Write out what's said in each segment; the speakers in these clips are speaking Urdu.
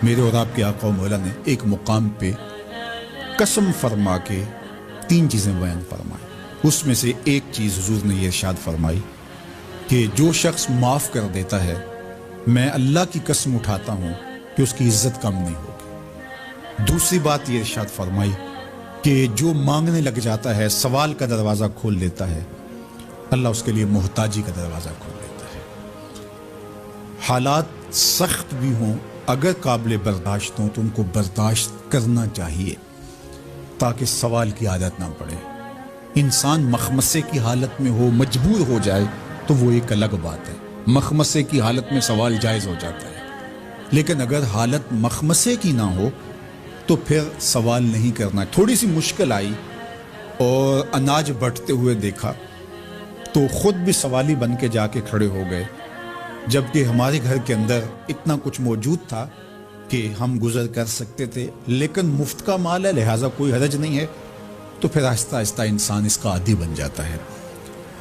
میرے اور آپ کے آقا و مولا نے ایک مقام پہ قسم فرما کے 3 چیزیں بیان فرمائی. اس میں سے ایک چیز حضور نے یہ ارشاد فرمائی کہ جو شخص معاف کر دیتا ہے میں اللہ کی قسم اٹھاتا ہوں کہ اس کی عزت کم نہیں ہوگی. دوسری بات یہ ارشاد فرمائی کہ جو مانگنے لگ جاتا ہے، سوال کا دروازہ کھول دیتا ہے، اللہ اس کے لیے محتاجی کا دروازہ کھول دیتا ہے. حالات سخت بھی ہوں، اگر قابل برداشت ہوں تو ان کو برداشت کرنا چاہیے تاکہ سوال کی عادت نہ پڑے. انسان مخمصے کی حالت میں ہو، مجبور ہو جائے تو وہ ایک الگ بات ہے. مخمصے کی حالت میں سوال جائز ہو جاتا ہے، لیکن اگر حالت مخمصے کی نہ ہو تو پھر سوال نہیں کرنا. تھوڑی سی مشکل آئی اور اناج بٹتے ہوئے دیکھا تو خود بھی سوالی بن کے جا کے کھڑے ہو گئے، جبکہ ہمارے گھر کے اندر اتنا کچھ موجود تھا کہ ہم گزر کر سکتے تھے، لیکن مفت کا مال ہے لہٰذا کوئی حرج نہیں ہے. تو پھر آہستہ آہستہ انسان اس کا عادی بن جاتا ہے.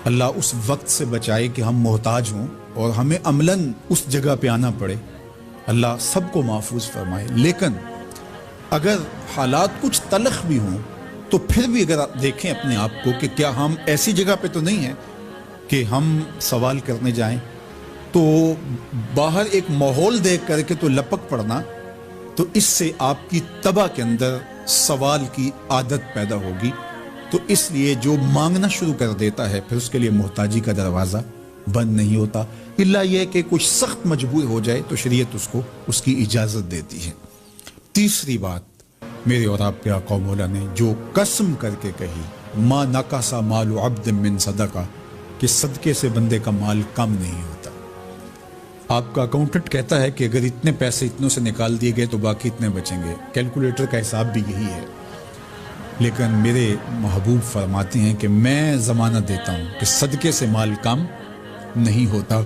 اللہ اس وقت سے بچائے کہ ہم محتاج ہوں اور ہمیں عملاً اس جگہ پہ آنا پڑے. اللہ سب کو محفوظ فرمائے. لیکن اگر حالات کچھ تلخ بھی ہوں تو پھر بھی اگر آپ دیکھیں اپنے آپ کو کہ کیا ہم ایسی جگہ پہ تو نہیں ہیں کہ ہم سوال کرنے جائیں، تو باہر ایک ماحول دیکھ کر کے تو لپک پڑنا، تو اس سے آپ کی طبع کے اندر سوال کی عادت پیدا ہوگی. تو اس لیے جو مانگنا شروع کر دیتا ہے پھر اس کے لیے محتاجی کا دروازہ بند نہیں ہوتا، الا یہ کہ کچھ سخت مجبور ہو جائے تو شریعت اس کو اس کی اجازت دیتی ہے. تیسری بات میرے اور آپ کے آقا و مولا نے جو قسم کر کے کہی، ما نقص مال عبد من صدقہ، کہ صدقے سے بندے کا مال کم نہیں ہوتا. آپ کا اکاؤنٹنٹ کہتا ہے کہ اگر اتنے پیسے اتنوں سے نکال دیے گئے تو باقی اتنے بچیں گے. کیلکولیٹر کا حساب بھی یہی ہے. لیکن میرے محبوب فرماتے ہیں کہ میں ضمانت دیتا ہوں کہ صدقے سے مال کم نہیں ہوتا.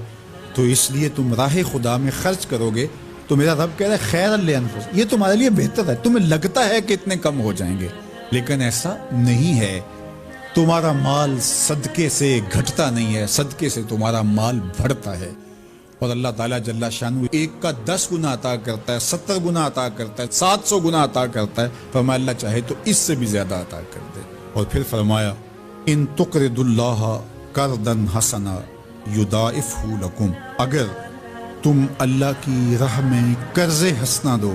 تو اس لیے تم راہ خدا میں خرچ کرو گے تو میرا رب کہہ رہا ہے خیر لانفسکم، یہ تمہارے لیے بہتر ہے. تمہیں لگتا ہے کہ اتنے کم ہو جائیں گے، لیکن ایسا نہیں ہے. تمہارا مال صدقے سے گھٹتا نہیں ہے، صدقے سے تمہارا مال بڑھتا ہے. اور اللہ تعالیٰ جل شانہ ایک کا 10 گنا عطا کرتا ہے، 70 گنا عطا کرتا ہے، 700 گنا عطا کرتا ہے. فرمایا اللہ چاہے تو اس سے بھی زیادہ عطا کر دے. اور پھر فرمایا ان تقرضوا اللہ قرضا حسنا یضاعفہ لکم، اگر تم اللہ کی راہ میں قرض حسنہ دو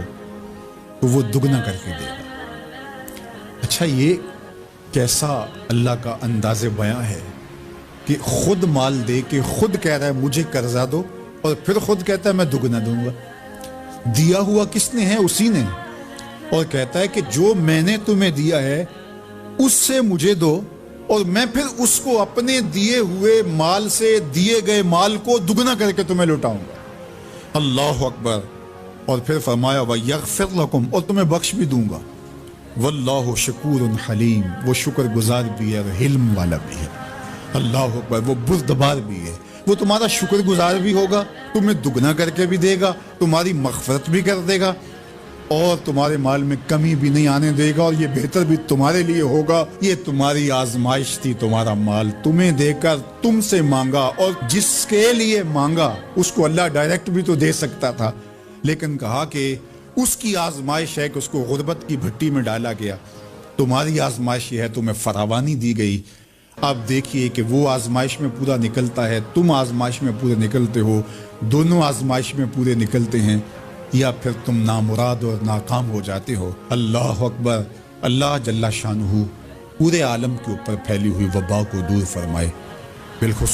تو وہ دگنا کر کے دے گا. اچھا، یہ کیسا اللہ کا انداز بیان ہے کہ خود مال دے کے خود کہہ رہا ہے مجھے قرضہ دو، اور پھر خود کہتا ہے میں دگنا دوں گا. دیا ہوا کس نے ہے؟ اسی نے. اور کہتا ہے کہ جو میں نے تمہیں دیا ہے اس سے مجھے دو، اور میں پھر اس کو اپنے دیے ہوئے مال سے دیے گئے مال کو دگنا کر کے تمہیں لوٹاؤں گا. اللہ اکبر. اور پھر فرمایا وَيَغْفِرْ لَكُمْ، اور تمہیں بخش بھی دوں گا. واللہ شکور حلیم، وہ شکر گزار بھی ہے اور حلم والا بھی ہے. اللہ اکبر. وہ بردبار بھی ہے، وہ تمہارا شکر گزار بھی ہوگا، تمہیں دگنا کر کے بھی دے گا، تمہاری مغفرت بھی کر دے گا، اور تمہارے مال میں کمی بھی نہیں آنے دے گا. اور یہ بہتر بھی تمہارے لیے ہوگا. یہ تمہاری آزمائش تھی. تمہارا مال تمہیں دے کر تم سے مانگا، اور جس کے لیے مانگا اس کو اللہ ڈائریکٹ بھی تو دے سکتا تھا، لیکن کہا کہ اس کی آزمائش ہے کہ اس کو غربت کی بھٹی میں ڈالا گیا. تمہاری آزمائش یہ ہے تمہیں فراوانی دی گئی. آپ دیکھیے کہ وہ آزمائش میں پورا نکلتا ہے، تم آزمائش میں پورے نکلتے ہو، دونوں آزمائش میں پورے نکلتے ہیں، یا پھر تم نامراد اور ناکام ہو جاتے ہو. اللہ اکبر. اللہ جل شانہ پورے عالم کے اوپر پھیلی ہوئی وبا کو دور فرمائے. بالخصوص